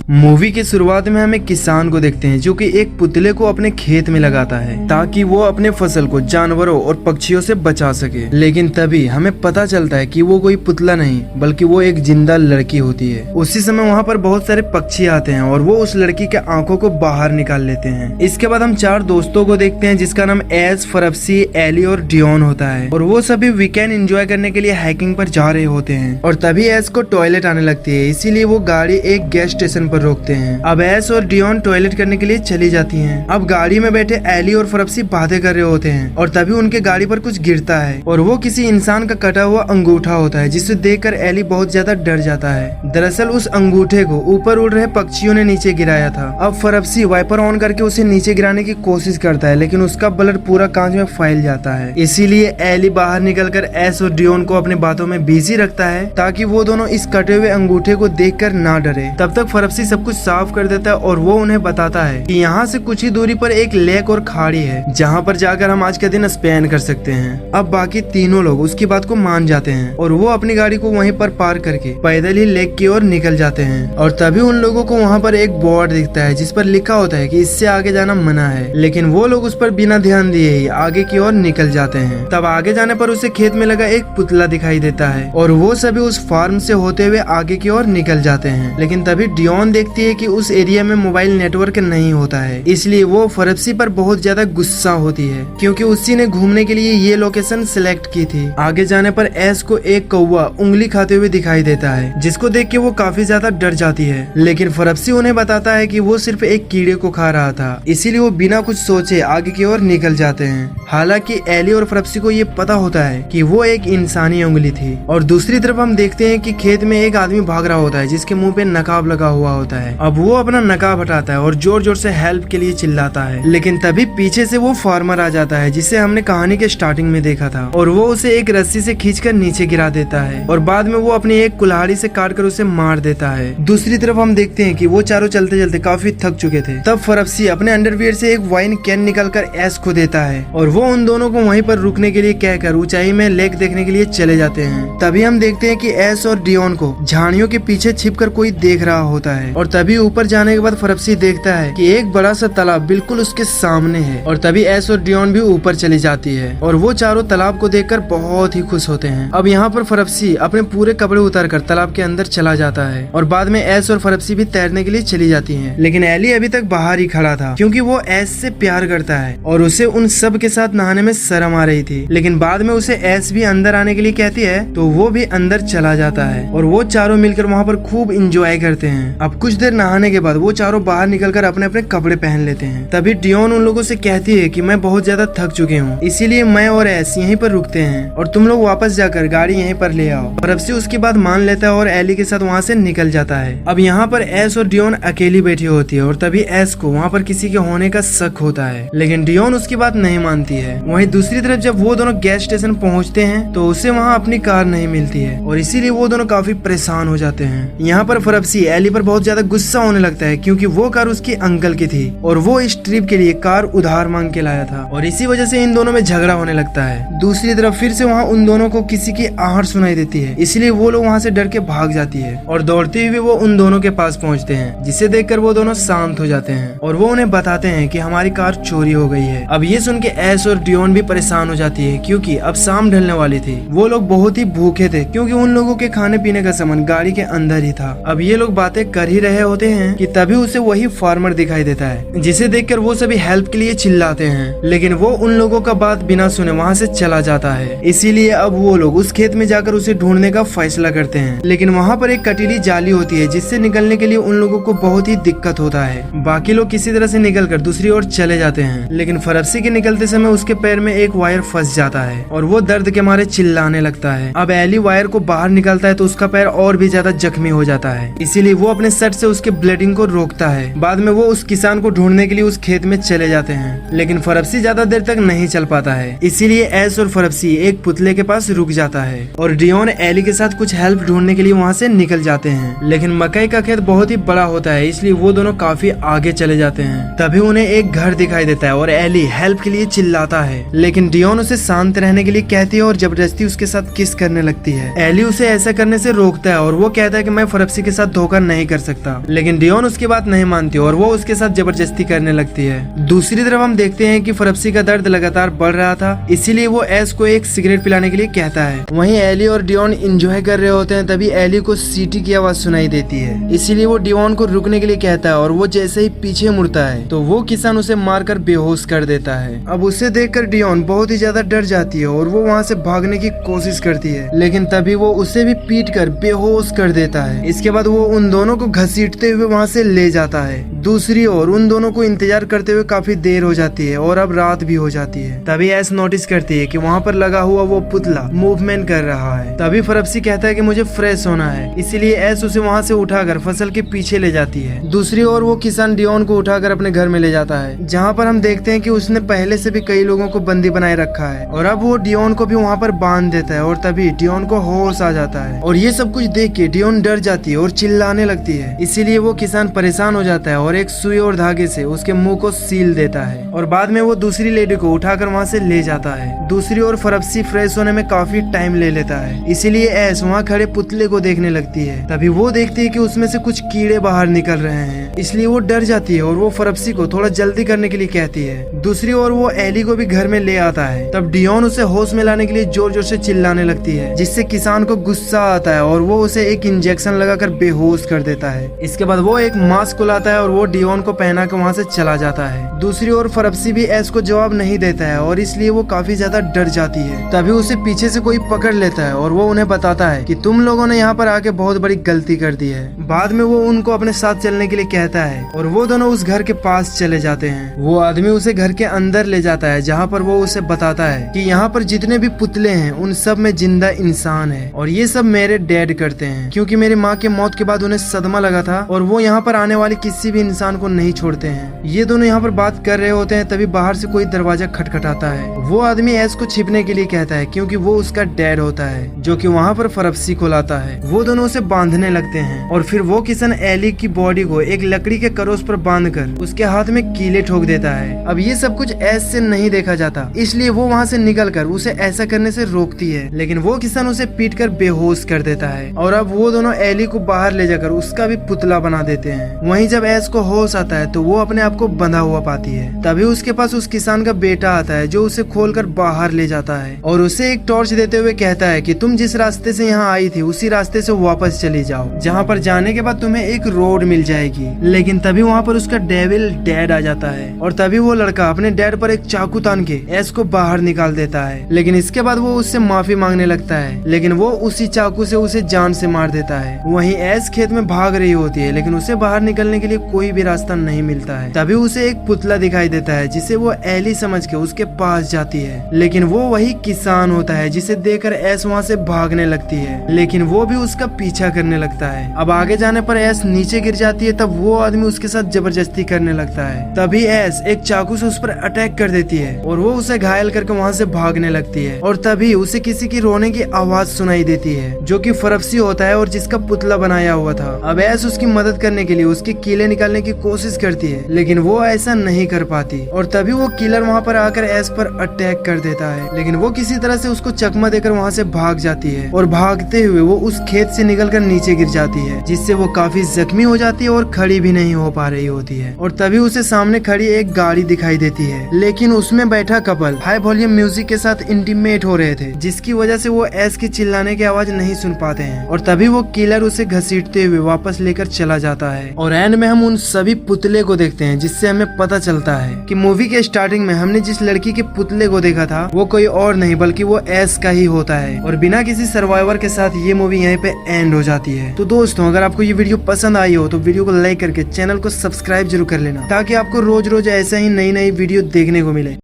Movie की शुरुआत में हमें किसान को देखते हैं जो कि एक पुतले को अपने खेत में लगाता है ताकि वो अपने फसल को जानवरों और पक्षियों से बचा सके। लेकिन तभी हमें पता चलता है कि वो कोई पुतला नहीं बल्कि वो एक जिंदा लड़की होती है। उसी समय वहाँ पर बहुत सारे पक्षी आते हैं और वो उस लड़की के आंखों को बाहर निकाल लेते हैं। इसके बाद हम 4 दोस्तों को देखते हैं जिसका नाम एस, फरप्सी, एली और डियोन होता है और वो सभी वीकेंड एंजॉय करने के लिए हाइकिंग पर जा रहे होते हैं। और तभी एस को टॉयलेट आने लगती है, इसीलिए वो गाड़ी एक गैस स्टेशन पर रोकते हैं। अब एस और डियोन टॉयलेट करने के लिए चली जाती हैं। अब गाड़ी में बैठे एली और फरप्सी बातें कर रहे होते हैं और तभी उनके गाड़ी पर कुछ गिरता है और वो किसी इंसान का कटा हुआ अंगूठा होता है जिसे देखकर एली बहुत ज्यादा डर जाता है। दरअसल उस अंगूठे को ऊपर उड़ रहे पक्षियों ने नीचे गिराया था। अब फरप्सी वाइपर ऑन करके उसे नीचे गिराने की कोशिश करता है लेकिन उसका ब्लड पूरा कांच में फैल जाता है। इसीलिए एली बाहर निकलकर एस और डियोन को अपने बातों में बिजी रखता है ताकि वो दोनों इस कटे हुए अंगूठे को देखकर ना डरे। तब तक फरप्सी सब कुछ साफ कर देता है और वो उन्हें बताता है कि यहाँ से कुछ ही दूरी पर एक लेक और खाड़ी है जहाँ पर जाकर हम आज का दिन स्पेंड कर सकते हैं। अब बाकी तीनों लोग उसकी बात को मान जाते हैं और वो अपनी गाड़ी को वहीं पर पार्क करके पैदल ही लेक की ओर निकल जाते हैं। और तभी उन लोगों को वहाँ पर एक बोर्ड दिखता है जिस पर लिखा होता है कि इससे आगे जाना मना है, लेकिन वो लोग उस पर बिना ध्यान दिए ही आगे की ओर निकल जाते हैं। तब आगे जाने पर उसे खेत में लगा एक पुतला दिखाई देता है और वो सभी उस फार्म से होते हुए आगे की ओर निकल जाते हैं। लेकिन तभी डियोन देखती है कि उस एरिया में मोबाइल नेटवर्क नहीं होता है, इसलिए वो फरप्सी पर बहुत ज्यादा गुस्सा होती है क्योंकि उसी ने घूमने के लिए ये लोकेशन सिलेक्ट की थी। आगे जाने पर एस को एक कौवा उंगली खाते हुए दिखाई देता है जिसको देख के वो काफी ज्यादा डर जाती है, लेकिन फरप्सी उन्हें बताता है कि वो सिर्फ एक कीड़े को खा रहा था, इसीलिए वो बिना कुछ सोचे आगे की ओर निकल जाते हैं। हालांकि एली और फरप्सी को ये पता होता है कि वो एक इंसानी उंगली थी। और दूसरी तरफ हम देखते हैं कि खेत में एक आदमी भाग रहा होता है जिसके मुंह पे नकाब लगा हुआ होता है। अब वो अपना नकाब हटाता है और जोर जोर से हेल्प के लिए चिल्लाता है, लेकिन तभी पीछे से वो फार्मर आ जाता है जिसे हमने कहानी के स्टार्टिंग में देखा था और वो उसे एक रस्सी से खींचकर नीचे गिरा देता है और बाद में वो अपनी एक कुल्हाड़ी से काटकर उसे मार देता है। दूसरी तरफ हम देखते हैं कि वो चारों चलते चलते काफी थक चुके थे। तब फरप्सी अपने अंडरवियर से एक वाइन कैन निकालकर एस को देता है और वो उन दोनों को वहीं पर रुकने के लिए कहकर ऊंचाई में लेक देखने के लिए चले जाते हैं। तभी हम देखते हैं कि एस और डियोन को झाड़ियों के पीछे छिपकर कोई देख रहा होता है और तभी ऊपर जाने के बाद फरप्सी देखता है कि एक बड़ा सा तालाब बिल्कुल उसके सामने है और तभी एस और डियोन भी ऊपर चली जाती है और वो चारों तालाब को देखकर बहुत ही खुश होते हैं। अब यहाँ पर फरप्सी अपने पूरे कपड़े उतारकर तालाब के अंदर चला जाता है और बाद में एस और फरप्सी भी तैरने के लिए चली जाती हैं। लेकिन एली अभी तक बाहर ही खड़ा था क्योंकि वो एस से प्यार करता है और उसे उन सब के साथ नहाने में शर्म आ रही थी। लेकिन बाद में उसे एस भी अंदर आने के लिए कहती है तो वो भी अंदर चला जाता है और वो चारों मिलकर वहाँ पर खूब इंजॉय करते हैं। अब कुछ देर नहाने के बाद वो चारों बाहर निकलकर अपने अपने कपड़े पहन लेते हैं। तभी डियोन उन लोगों से कहती है कि मैं बहुत ज्यादा थक चुके हूँ, इसीलिए मैं और एस यहीं पर रुकते हैं और तुम लोग वापस जाकर गाड़ी यहीं पर ले आओ। फरप्सी उसकी बात मान लेता है और एली के साथ वहाँ से निकल जाता है। अब यहाँ पर एस और डियोन अकेली बैठी होती है और तभी एस को वहाँ पर किसी के होने का शक होता है, लेकिन डियोन उसकी बात नहीं मानती है। वहीं दूसरी तरफ जब वो दोनों गैस स्टेशन पहुँचते हैं तो उसे वहाँ अपनी कार नहीं मिलती है और इसीलिए वो दोनों काफी परेशान हो जाते हैं। यहाँ पर फरप्सी एली पर बहुत ज्यादा गुस्सा होने लगता है क्योंकि वो कार उसके अंकल की थी और वो इस ट्रिप के लिए कार उधार मांग के लाया था और इसी वजह से इन दोनों में झगड़ा होने लगता है। दूसरी तरफ फिर से वहाँ उन दोनों को किसी की आहट सुनाई देती है, इसलिए वो लोग वहाँ से डर के भाग जाती है और दौड़ते हुए वो उन दोनों के पास पहुँचते हैं, जिसे देखकर वो दोनों शांत हो जाते हैं और वो उन्हें बताते हैं कि हमारी कार चोरी हो गई है। अब ये सुन के एस और डियोन भी परेशान हो जाती है क्योंकि अब शाम ढलने वाली थी। वो लोग बहुत ही भूखे थे क्योंकि उन लोगों के खाने पीने का सामान गाड़ी के अंदर ही था। अब ये लोग बातें कर ही रहे होते हैं कि तभी उसे वही फार्मर दिखाई देता है जिसे देखकर वो सभी हेल्प के लिए चिल्लाते हैं, लेकिन वो उन लोगों का बात बिना सुने वहाँ से चला जाता है। इसीलिए अब वो लोग उस खेत में जाकर उसे ढूंढने का फैसला करते हैं, लेकिन वहाँ पर एक कटीली जाली होती है जिससे निकलने के लिए उन लोगों को बहुत ही दिक्कत होता है। बाकी लोग किसी तरह से निकलकर दूसरी ओर चले जाते हैं, लेकिन फरप्सी के निकलते समय उसके पैर में एक वायर फंस जाता है और वो दर्द के मारे चिल्लाने लगता है। अब एली वायर को बाहर निकालता है तो उसका पैर और भी ज्यादा जख्मी हो जाता है, इसीलिए वो अपने शर्ट से उसके ब्लीडिंग को रोकता है। बाद में वो उस किसान को ढूंढने के लिए उस खेत में चले जाते हैं, लेकिन फरप्सी ज्यादा देर तक नहीं चल पाता है, इसीलिए एस और फरप्सी एक पुतले के पास रुक जाता है और डियोन एली के साथ कुछ हेल्प ढूंढने के लिए वहाँ से निकल जाते हैं। लेकिन मकई का खेत बहुत ही बड़ा होता है, इसलिए वो दोनों काफी आगे चले जाते हैं। तभी उन्हें एक घर दिखाई देता है और एली हेल्प के लिए चिल्लाता है, लेकिन डियोन उसे शांत रहने के लिए कहती है और जबरदस्ती उसके साथ किस करने लगती है। एली उसे ऐसा करने से रोकता है और वो कहता है कि मैं फरप्सी के साथ धोखा नहीं कर सकता। सकता। लेकिन डियोन उसकी बात नहीं मानती और वो उसके साथ जबरदस्ती करने लगती है। दूसरी तरफ हम देखते हैं कि फरप्सी का दर्द लगातार बढ़ रहा था, इसीलिए वो एस को एक सिगरेट पिलाने के लिए कहता है। वहीं एली और डियोन एंजॉय कर रहे होते हैं, तभी एली को सीटी की आवाज सुनाई देती है, इसीलिए वो डियोन को रुकने के लिए कहता है और वो जैसे ही पीछे मुड़ता है तो वो किसान उसे मारकर बेहोश कर देता है। अब उसे देखकर डियोन बहुत ही ज्यादा डर जाती है और वो वहाँ से भागने की कोशिश करती है, लेकिन तभी वो उसे भी पीट कर बेहोश कर देता है। इसके बाद वो उन दोनों को घसीटते हुए वहाँ से ले जाता है। दूसरी ओर उन दोनों को इंतजार करते हुए काफी देर हो जाती है और अब रात भी हो जाती है। तभी एस नोटिस करती है कि वहाँ पर लगा हुआ वो पुतला मूवमेंट कर रहा है। तभी फरप्सी कहता है कि मुझे फ्रेश होना है, इसीलिए एस उसे वहाँ से उठाकर फसल के पीछे ले जाती है। दूसरी ओर वो किसान डियोन को उठाकर अपने घर में ले जाता है, जहाँ पर हम देखते हैं कि उसने पहले से भी कई लोगों को बंदी बनाए रखा है और अब वो डियोन को भी वहाँ पर बांध देता है और तभी डियोन को होश आ जाता है और ये सब कुछ देख के डियोन डर जाती है और चिल्लाने लगती है। इसीलिए वो किसान परेशान हो जाता है और एक सुई और धागे से उसके मुंह को सील देता है और बाद में वो दूसरी लेडी को उठाकर वहाँ से ले जाता है। दूसरी ओर फरप्सी फ्रेश होने में काफी टाइम ले लेता है, इसीलिए एस वहाँ खड़े पुतले को देखने लगती है। तभी वो देखती है कि उसमें से कुछ कीड़े बाहर निकल रहे हैं, इसलिए वो डर जाती है और वो फरप्सी को थोड़ा जल्दी करने के लिए कहती है। दूसरी ओर वो एली को भी घर में ले आता है। तब डियोन उसे होश में लाने के लिए जोर जोर से चिल्लाने लगती है, जिससे किसान को गुस्सा आता है और वो उसे एक इंजेक्शन लगाकर बेहोश कर देता है। इसके बाद वो एक मास्क लाता है और वो डियोन को पहना कर वहाँ से चला जाता है। दूसरी ओर फरप्सी भी एस को जवाब नहीं देता है और इसलिए वो काफी ज्यादा डर जाती है। तभी उसे पीछे से कोई पकड़ लेता है और वो उन्हें बताता है कि तुम लोगों ने यहाँ पर आके बहुत बड़ी गलती कर दी है। बाद में वो उनको अपने साथ चलने के लिए कहता है और वो दोनों उस घर के पास चले जाते हैं। वो आदमी उसे घर के अंदर ले जाता है, जहाँ पर वो उसे बताता है कि यहाँ पर जितने भी पुतले हैं उन सब में जिंदा इंसान है और ये सब मेरे डैड करते हैं, क्योंकि मेरी माँ के मौत के बाद उन्हें सदमा लगा था और वो यहाँ पर आने वाले किसी भी इंसान को नहीं छोड़ते हैं। ये दोनों यहाँ पर बात कर रहे होते हैं, तभी बाहर से कोई दरवाजा खटखटाता है। वो आदमी एस को छिपने के लिए कहता है, क्योंकि वो उसका डैड होता है, जो कि वहाँ पर फरप्सी को लाता है। वो दोनों उसे बांधने लगते हैं और फिर वो किसान एली की बॉडी को एक लकड़ी के करोस पर बांधकर उसके हाथ में कीले ठोक देता है। अब ये सब कुछ एस से नहीं देखा जाता, इसलिए वो वहाँ से निकलकर उसे ऐसा करने से रोकती है, लेकिन वो किसान उसे पीटकर बेहोश कर देता है और अब वो दोनों एली को बाहर ले जाकर उसका भी पुतला बना देते हैं। वहीं जब एस को होश आता है तो वो अपने आप को बंधा हुआ पाती है। तभी उसके पास उस किसान का बेटा आता है, जो उसे खोलकर बाहर ले जाता है और उसे एक टॉर्च देते हुए कहता है कि तुम जिस रास्ते से यहाँ आई थी उसी रास्ते से वापस चली जाओ, जहाँ पर जाने के बाद तुम्हें एक रोड मिल जाएगी। लेकिन तभी वहाँ पर उसका डेविल डैड आ जाता है और तभी वो लड़का अपने डैड पर एक चाकू तान के एस को बाहर निकाल देता है। लेकिन इसके बाद वो उससे माफी मांगने लगता है, लेकिन वो उसी चाकू से उसे जान से मार देता है। वहीं एस खेत में भाग रही होती है, लेकिन उसे बाहर निकलने के लिए कोई भी रास्ता नहीं मिलता है। तभी उसे एक पुतला दिखाई देता है, जिसे वो एली समझ के उसके पास जाती है, लेकिन वो वही किसान होता है, जिसे देखकर एस वहाँ से भागने लगती है, लेकिन वो भी उसका पीछा करने लगता है। अब आगे जाने पर एस नीचे गिर जाती है, तब वो आदमी उसके साथ जबरदस्ती करने लगता है। तभी एस एक चाकू से उस पर अटैक कर देती है और वो उसे घायल करके वहाँ से भागने लगती है और तभी उसे किसी की रोने की आवाज सुनाई देती है, जो कि फरप्सी होता है और जिसका पुतला बनाया हुआ था। अब एस उसकी मदद करने के लिए उसके कीले निकालने की कोशिश करती है, लेकिन वो ऐसा नहीं कर पाती और तभी वो किलर वहाँ पर आकर एस पर अटैक कर देता है, लेकिन वो किसी तरह से उसको चकमा देकर वहाँ से भाग जाती है और भागते हुए वो उस खेत से निकलकर नीचे गिर जाती है, जिससे वो काफी जख्मी हो जाती है और खड़ी भी नहीं हो पा रही होती है। और तभी उसे सामने खड़ी एक गाड़ी दिखाई देती है, लेकिन उसमें बैठा कपल हाई वॉल्यूम म्यूजिक के साथ इंटीमेट हो रहे थे, जिसकी वजह से वो एस की चिल्लाने की आवाज नहीं सुन पाते हैं। और तभी वो किलर उसे घसीटते हुए वापस लेकर चला जाता है और एंड में हम उन सभी पुतले को देखते हैं, जिससे हमें पता चलता है कि मूवी के स्टार्टिंग में हमने जिस लड़की के पुतले को देखा था वो कोई और नहीं बल्कि वो एस का ही होता है। और बिना किसी सर्वाइवर के साथ ये मूवी यहीं पे एंड हो जाती है। तो दोस्तों, अगर आपको ये वीडियो पसंद आई हो तो वीडियो को लाइक करके चैनल को सब्सक्राइब जरूर कर लेना, ताकि आपको रोज रोज ऐसा ही नई नई वीडियो देखने को मिले।